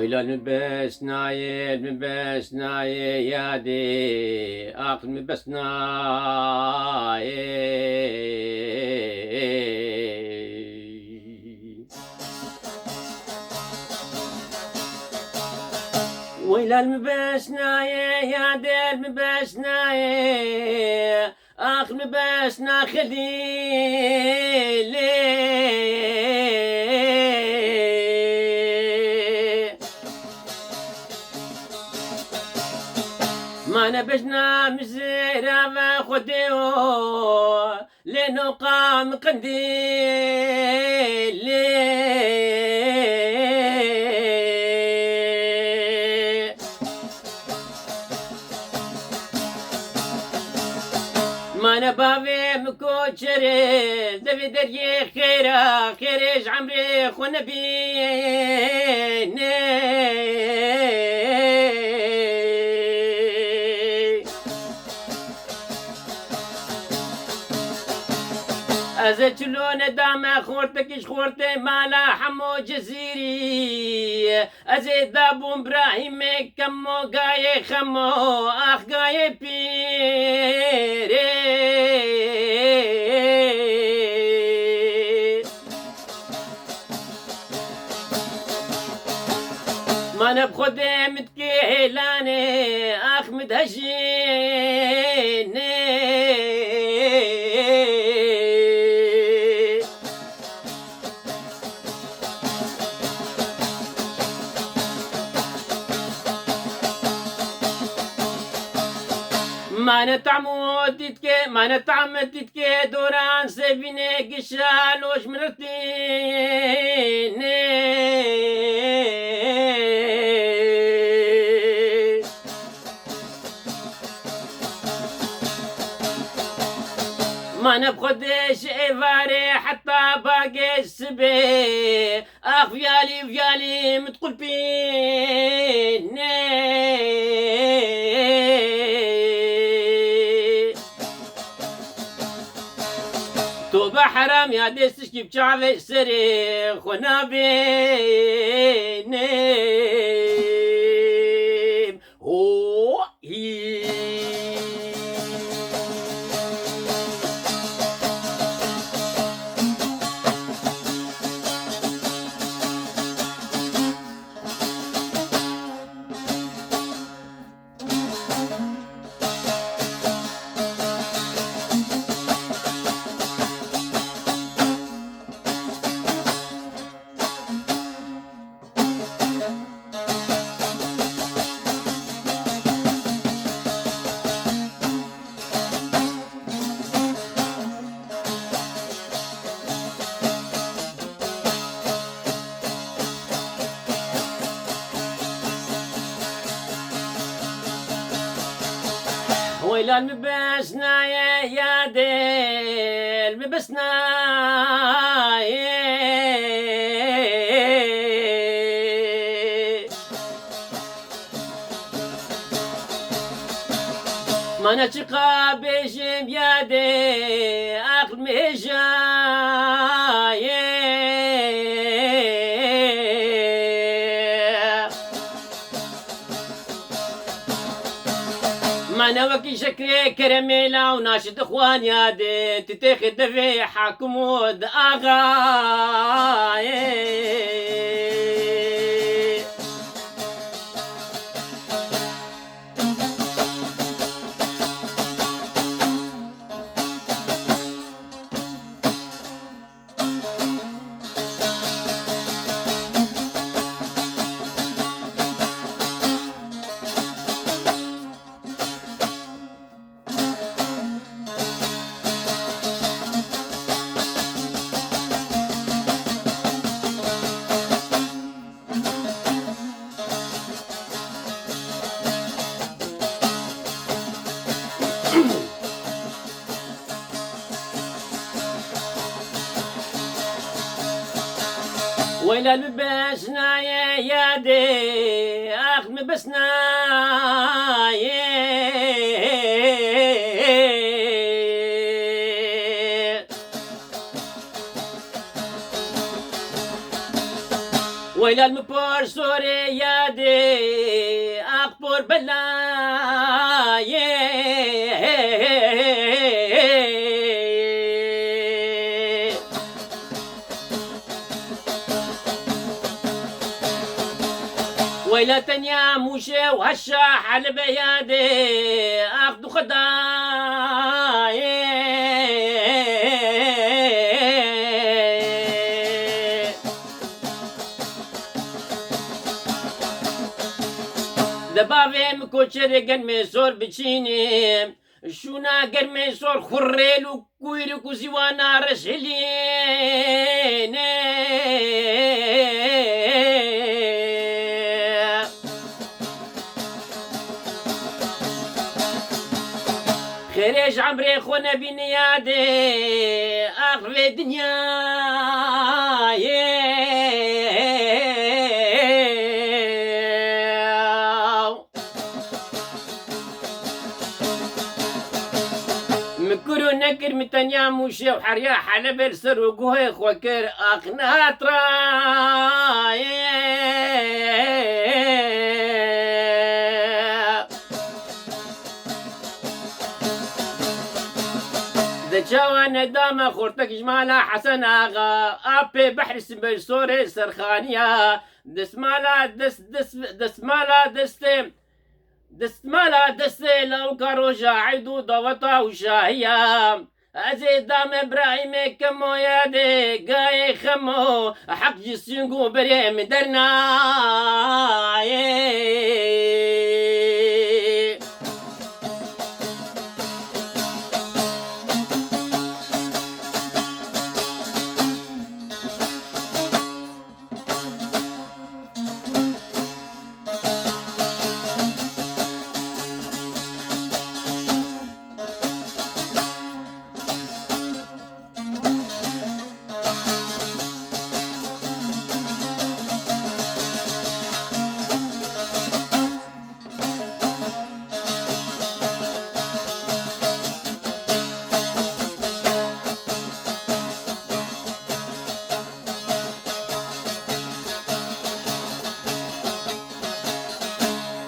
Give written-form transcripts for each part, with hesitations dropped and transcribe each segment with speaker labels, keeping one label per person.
Speaker 1: ويلا المبس ناي المبس ناي يا دي آخر المبس ناي. ويلا المبس ناي يا دي المبس ناي آخر المبس نا خليلي. ما نبجنا مزيرا ما خديو لأنه قام قنديل. ما نبابي مكوشري دبي دري خيرا خيريش عمري خو أزتلون دام خورتكش خورتي مالا حمو جزيري أزيد دابو إبراهيم كمو قاي خمو أخ قاي بيري. ما نبخد متكيلاني أخ مدهجيني. ما نتعمدتك دوران سيفيني قشالوش مرتيني. ما نبخدش إيفاري حتى باقي السبي أخ فيالي متقلبيني. توبة حرام يا ديستش كيف شعبي سري خونا بينيم هو هي. ويلا المبسنا يا دي المبسنا ما نتشقى بيجم يا دي أخل مجاي. ما نوكي شكري كرميلا وناشد اخوان يا دي تتاخد في حكمود اغاي. ويلا المبسنا يا دي أخ مبسنا ويلا المبور سوري يا ويلا تنيا موشي وهالشاح على بيادي اخذ خداي دبابي مكوشري قرمي صور بتشيني شونا قرمي صور خريلو كويركو زوانا رسهلين خيريش عمري خونا بنيادي اغفي دنياي مكرو نكر متنيا موشي وحريا حلب السر وقوهي خوكر اخنا تراي دجاوة ندامة خورتك جمالة حسن آغا أبي بحر سبيل سوري سرخانية دسمالة دسمالة دسمالة دستي لو كروجا عيدو ضوطة وشاهية أزيد دام إبراهيم كمو يادي قاي خمو حق جسينقو بريم درنا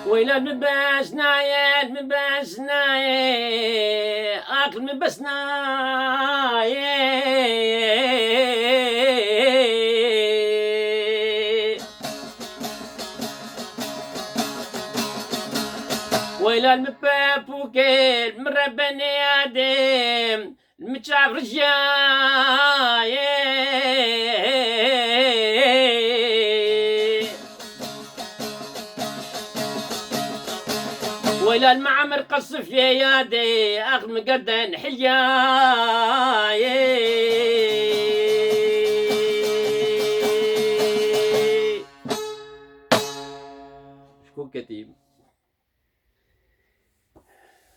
Speaker 1: ويلا مباش نايل مباش نايل اكل مباش نايل ويلا المباب وكيل مربني ادم المتشاف رجاي ويلا المعمر قصف يا يادي اخذ مقدن حياي شكون كتيب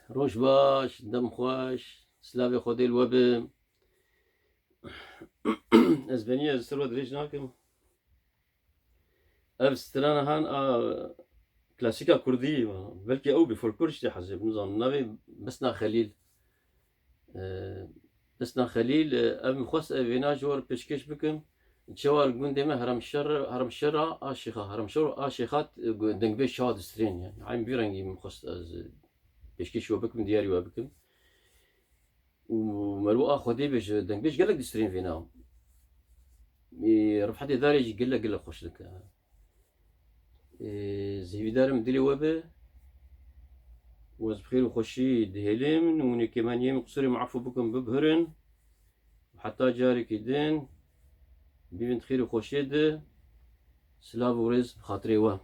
Speaker 1: روش باش دم خوش سلافي خودي الوبم اسبانيا سروا دريج ناكم اف سترانا هان كلاسيكا كردية بلكي أو بفولكلور شتي حسب نظام نبي بسنا خليل بسنا خليل أم خاص فينا جور بشكش بكم تشوار قندي ما هرم الشر آشيخة هرم الشر آشيخات دنگ بيش شاد سترين يعني عين بيرنجي مخص از بشكش وبكم دياري وبكم ومروءة خدي بيش دنگ بيش قلق سترين فينا رفحتي داري قلق خوش لك زيدارم دلي وبا واز بخير وخشي دهلم وني كمان يم قصري معفو بكم ببهرن وحتى جاري كيدين ببنت خير وخشي ده سلاف ورز بخاطري واه